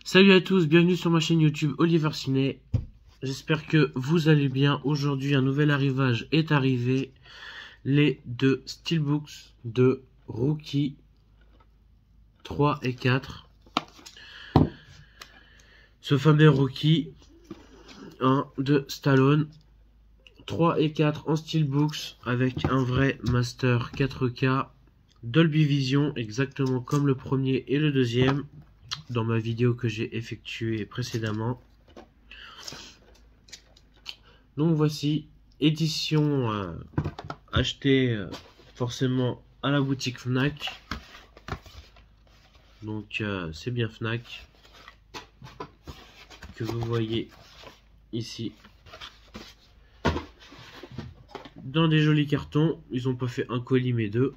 Salut à tous, bienvenue sur ma chaîne YouTube Oliver Ciné. J'espère que vous allez bien. Aujourd'hui, un nouvel arrivage est arrivé. Les deux Steelbooks de Rocky 3 et 4. Ce fameux Rocky 1 de Stallone. 3 et 4 en Steelbooks avec un vrai master 4K. Dolby Vision, exactement comme le premier et le deuxième. Dans ma vidéo que j'ai effectuée précédemment. Donc voici, édition achetée forcément à la boutique Fnac. Donc c'est bien Fnac que vous voyez ici. Dans des jolis cartons, ils n'ont pas fait un colis mais deux.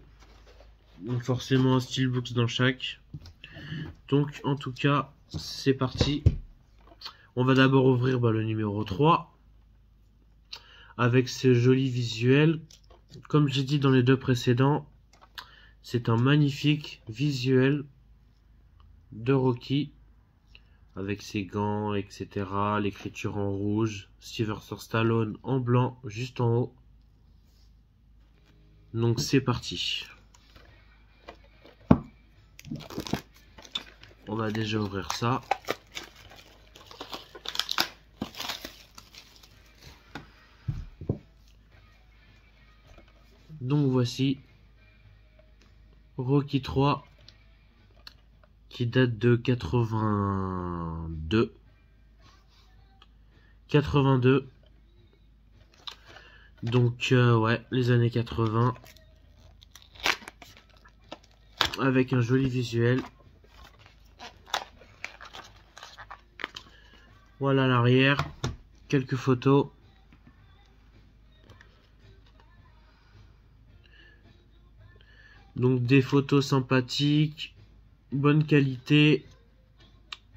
Donc forcément un Steelbooks dans chaque. Donc en tout cas, c'est parti. On va d'abord ouvrir le numéro 3. Avec ce joli visuel. Comme j'ai dit dans les deux précédents, c'est un magnifique visuel de Rocky. Avec ses gants, etc. L'écriture en rouge. Sylvester Stallone en blanc, juste en haut. Donc c'est parti. On va déjà ouvrir ça. Donc voici Rocky 3 qui date de 82. Donc ouais, les années 80 avec un joli visuel. Voilà l'arrière, quelques photos. Donc des photos sympathiques, bonne qualité,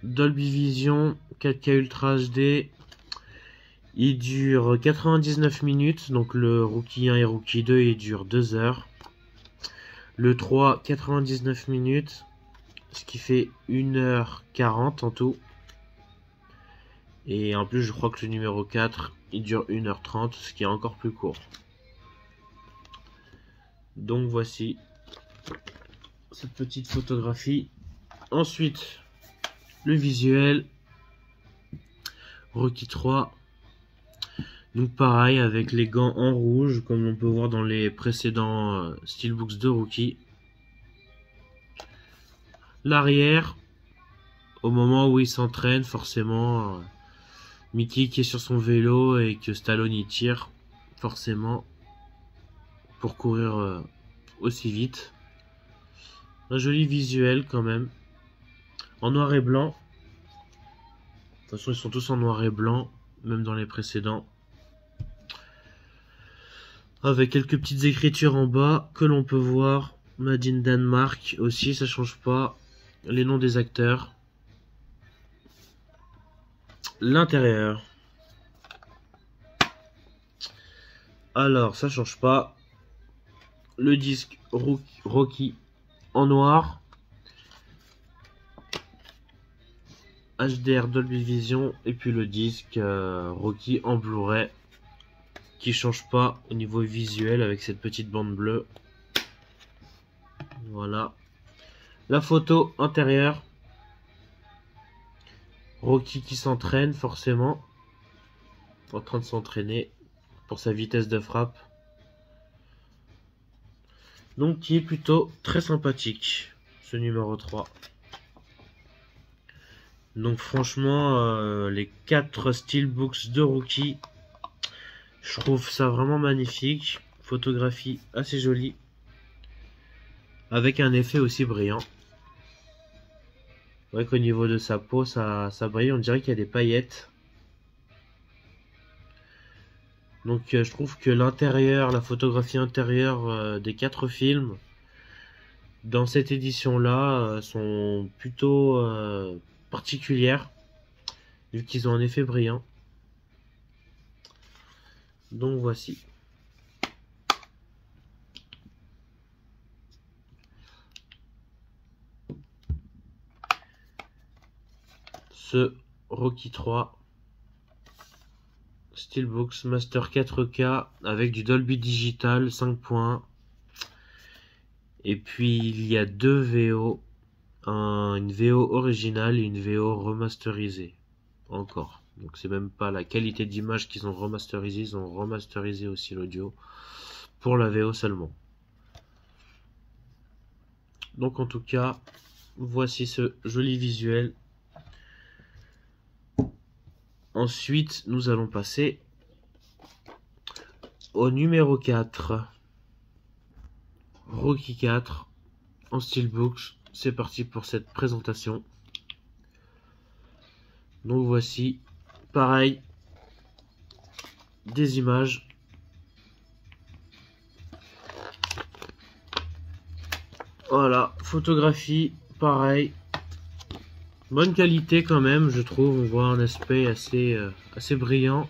Dolby Vision, 4K Ultra HD. Il dure 99 minutes, donc le Rocky 1 et Rocky 2 il dure 2 heures. Le 3, 99 minutes, ce qui fait 1h40 en tout. Et en plus je crois que le numéro 4 il dure 1h30, ce qui est encore plus court. Donc voici cette petite photographie. Ensuite le visuel Rocky 3. Donc pareil avec les gants en rouge comme on peut voir dans les précédents Steelbooks de Rocky. L'arrière, au moment où il s'entraîne, forcément Mickey qui est sur son vélo et que Stallone y tire forcément pour courir aussi vite. Un joli visuel quand même, en noir et blanc. De toute façon ils sont tous en noir et blanc, même dans les précédents. Avec quelques petites écritures en bas que l'on peut voir. Made in Danemark aussi, ça change pas. Les noms des acteurs. L'intérieur. Alors ça change pas. Le disque Rocky en noir. HDR Dolby Vision. Et puis le disque Rocky en Blu-ray. Qui change pas au niveau visuel avec cette petite bande bleue. Voilà. La photo intérieure. Rocky qui s'entraîne forcément. En train de s'entraîner pour sa vitesse de frappe. Donc qui est plutôt très sympathique. Ce numéro 3. Donc franchement les 4 Steelbooks de Rocky. Je trouve ça vraiment magnifique. Photographie assez jolie. Avec un effet aussi brillant. C'est vrai qu'au niveau de sa peau, ça brille. On dirait qu'il y a des paillettes. Donc je trouve que l'intérieur, la photographie intérieure des 4 films, dans cette édition-là, sont plutôt particulières. Vu qu'ils ont un effet brillant. Donc voici. ce Rocky 3 Steelbooks Master 4K avec du Dolby Digital 5 points. Et puis il y a deux VO, une VO originale et une VO remasterisée encore. Donc c'est même pas la qualité d'image qu'ils ont remasterisé, ils ont remasterisé aussi l'audio pour la VO seulement. Donc en tout cas, voici ce joli visuel. Ensuite, nous allons passer au numéro 4. Rocky 4 en Steelbooks. C'est parti pour cette présentation. Donc voici, pareil, des images. Voilà, photographie, pareil. Bonne qualité quand même, je trouve. On voit un aspect assez brillant.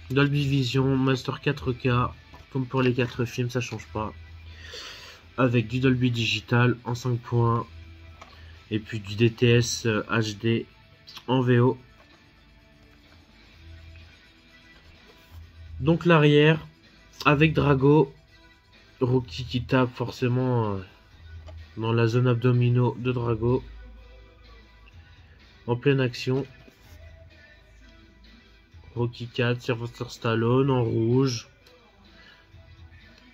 Dolby Vision, Master 4K, comme pour les 4 films, ça change pas. Avec du Dolby Digital en 5 points. Et puis du DTS HD en VO. Donc l'arrière, avec Drago. Rocky qui tape forcément dans la zone abdominaux de Drago. En pleine action. Rocky 4, Sylvester Stallone en rouge.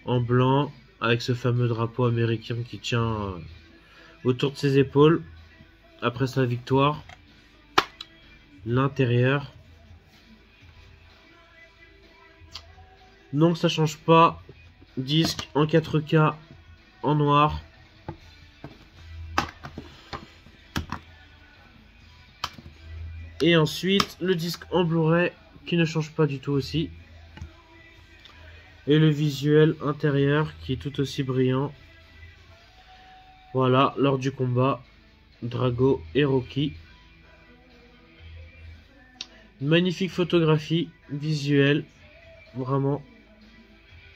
En blanc, avec ce fameux drapeau américain qui tient autour de ses épaules. Après sa victoire. L'intérieur. Donc ça change pas. Disque en 4K en noir. Et ensuite le disque en Blu-ray qui ne change pas du tout aussi. Et le visuel intérieur qui est tout aussi brillant. Voilà, lors du combat, Drago et Rocky. Une magnifique photographie visuelle, vraiment,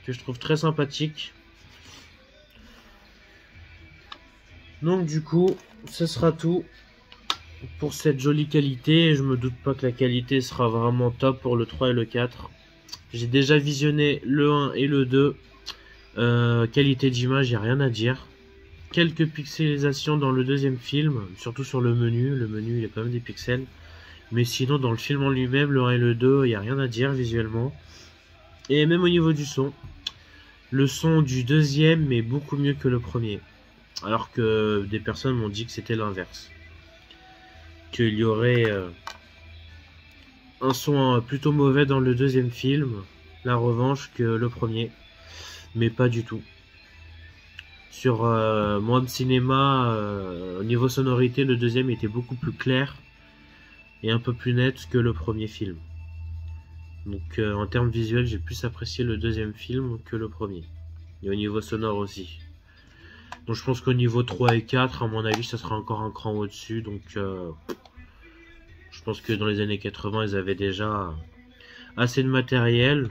que je trouve très sympathique. Donc du coup, ce sera tout pour cette jolie qualité. Je me doute pas que la qualité sera vraiment top pour le 3 et le 4. J'ai déjà visionné le 1 et le 2. Qualité d'image, il n'y a rien à dire. Quelques pixelisations dans le deuxième film, surtout sur le menu. Le menu, il y a quand même des pixels. Mais sinon, dans le film en lui-même, le 1 et le 2, il n'y a rien à dire visuellement. Et même au niveau du son. Le son du deuxième est beaucoup mieux que le premier. Alors que des personnes m'ont dit que c'était l'inverse. Qu'il y aurait un son plutôt mauvais dans le deuxième film. La revanche que le premier. Mais pas du tout. Sur moins de cinéma, au niveau sonorité, le deuxième était beaucoup plus clair. Et un peu plus net que le premier film. Donc en termes visuels, j'ai plus apprécié le deuxième film que le premier. Et au niveau sonore aussi. Donc je pense qu'au niveau 3 et 4, à mon avis, ça sera encore un cran au-dessus. Donc je pense que dans les années 80, ils avaient déjà assez de matériel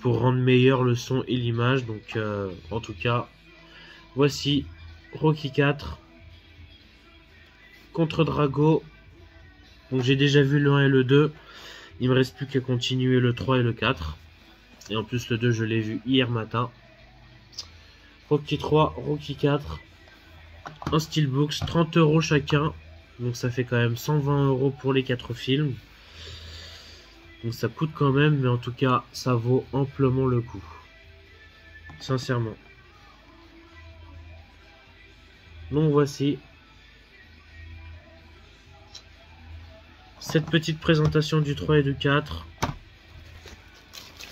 pour rendre meilleur le son et l'image. Donc en tout cas, voici Rocky 4 contre Drago. Donc j'ai déjà vu le 1 et le 2. Il me reste plus qu'à continuer le 3 et le 4. Et en plus le 2 je l'ai vu hier matin. Rocky 3, Rocky 4. Un Steelbooks, 30 € chacun. Donc ça fait quand même 120 € pour les 4 films. Donc ça coûte quand même, mais en tout cas ça vaut amplement le coup. Sincèrement. Donc voici cette petite présentation du 3 et du 4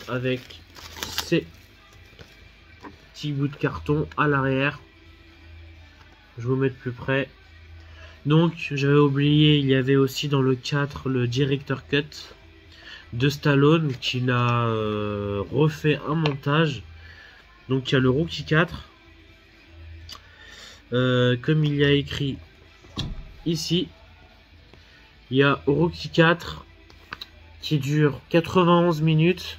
avec ces petits bouts de carton à l'arrière. Je vais vous mettre plus près. Donc j'avais oublié, il y avait aussi dans le 4 le director cut de Stallone qui a refait un montage. Donc il y a le Rocky 4 comme il y a écrit ici. Il y a Rocky 4 qui dure 91 minutes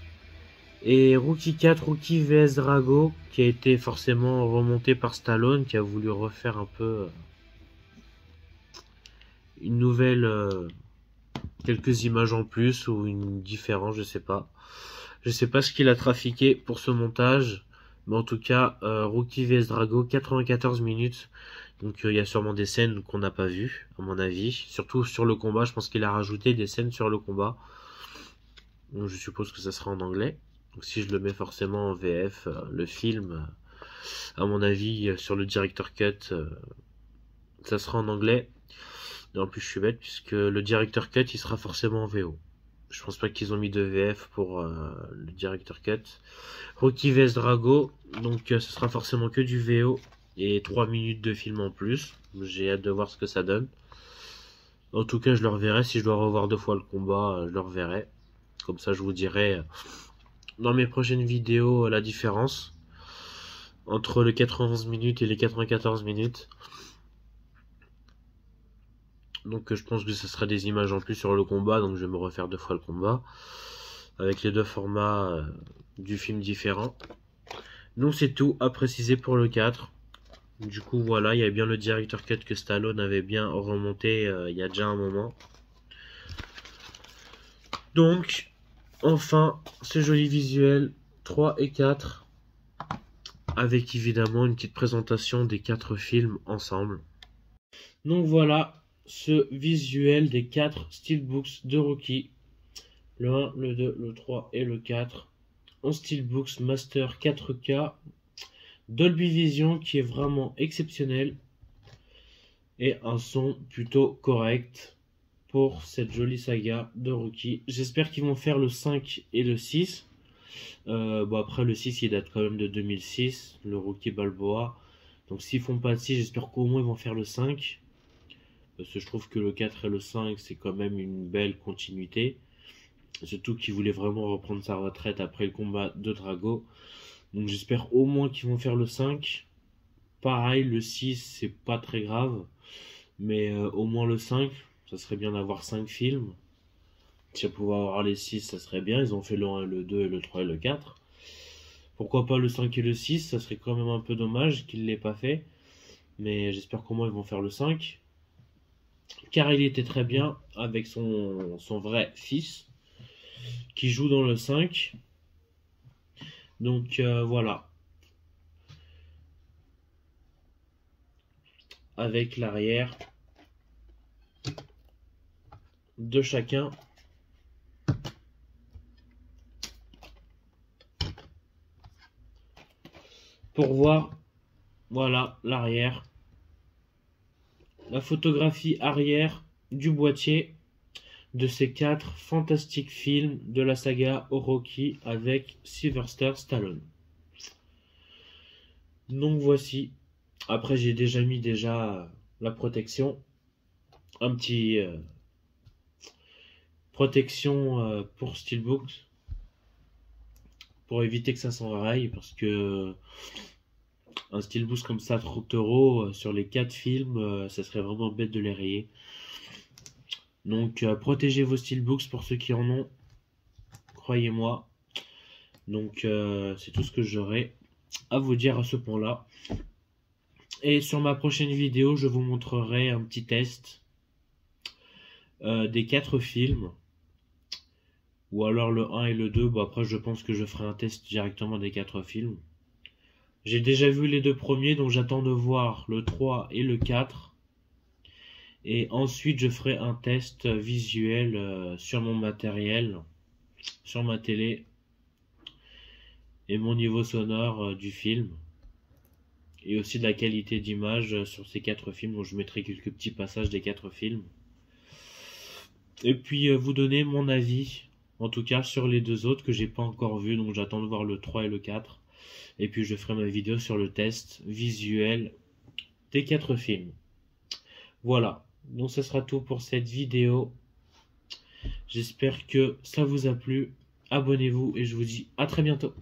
et Rocky 4, Rocky vs Drago qui a été forcément remonté par Stallone qui a voulu refaire un peu une nouvelle, quelques images en plus ou une différence, je sais pas. Je sais pas ce qu'il a trafiqué pour ce montage, mais en tout cas, Rookie vs Drago, 94 minutes. Donc il y a sûrement des scènes qu'on n'a pas vues, à mon avis. Surtout sur le combat, je pense qu'il a rajouté des scènes sur le combat. Donc je suppose que ça sera en anglais. Donc si je le mets forcément en VF, le film, à mon avis, sur le director cut, ça sera en anglais. Et en plus je suis bête, puisque le director cut, il sera forcément en VO. Je pense pas qu'ils ont mis de VF pour le director cut. Rocky vs Drago, donc ce sera forcément que du VO et 3 minutes de film en plus. J'ai hâte de voir ce que ça donne. En tout cas, je le reverrai. Si je dois revoir 2 fois le combat, je le reverrai. Comme ça, je vous dirai dans mes prochaines vidéos la différence entre les 91 minutes et les 94 minutes. Donc je pense que ce sera des images en plus sur le combat, donc je vais me refaire 2 fois le combat avec les 2 formats du film différents. Donc c'est tout à préciser pour le 4. Du coup voilà, il y a bien le director cut que Stallone avait bien remonté il y a déjà un moment. Donc enfin ce joli visuel 3 et 4 avec évidemment une petite présentation des 4 films ensemble. Donc voilà ce visuel des 4 steelbooks de Rocky, le 1, le 2, le 3 et le 4 en steelbooks master 4K Dolby Vision qui est vraiment exceptionnel et un son plutôt correct pour cette jolie saga de Rocky. J'espère qu'ils vont faire le 5 et le 6. Bon après le 6 il date quand même de 2006, le Rocky Balboa. Donc s'ils font pas de 6, j'espère qu'au moins ils vont faire le 5. Parce que je trouve que le 4 et le 5 c'est quand même une belle continuité. Surtout qu'il voulait vraiment reprendre sa retraite après le combat de Drago. Donc j'espère au moins qu'ils vont faire le 5. Pareil, le 6 c'est pas très grave. Mais au moins le 5, ça serait bien d'avoir 5 films. Si on pouvait avoir les 6, ça serait bien. Ils ont fait le 1, le 2, et le 3 et le 4. Pourquoi pas le 5 et le 6, ça serait quand même un peu dommage qu'ils ne l'aient pas fait. Mais j'espère qu'au moins ils vont faire le 5. Car il était très bien avec son vrai fils qui joue dans le 5. Donc voilà. Avec l'arrière de chacun. Pour voir, voilà l'arrière. La photographie arrière du boîtier de ces 4 fantastiques films de la saga Rocky avec Sylvester Stallone. Donc voici. Après j'ai déjà mis la protection. Un petit protection pour Steelbooks. Pour éviter que ça s'enraye. Parce que un Steelbook comme ça, 30 € sur les 4 films, ça serait vraiment bête de les rayer. Donc protégez vos Steelbooks pour ceux qui en ont. Croyez-moi. Donc c'est tout ce que j'aurai à vous dire à ce point-là. Et sur ma prochaine vidéo, je vous montrerai un petit test des 4 films. Ou alors le 1 et le 2. Bon, après, je pense que je ferai un test directement des 4 films. J'ai déjà vu les 2 premiers, donc j'attends de voir le 3 et le 4. Et ensuite, je ferai un test visuel sur mon matériel, sur ma télé. Et mon niveau sonore du film. Et aussi de la qualité d'image sur ces 4 films. Donc je mettrai quelques petits passages des 4 films. Et puis vous donner mon avis, en tout cas sur les 2 autres que j'ai pas encore vu. Donc j'attends de voir le 3 et le 4. Et puis je ferai ma vidéo sur le test visuel des 4 films. Voilà, donc ce sera tout pour cette vidéo. J'espère que ça vous a plu. Abonnez-vous et je vous dis à très bientôt.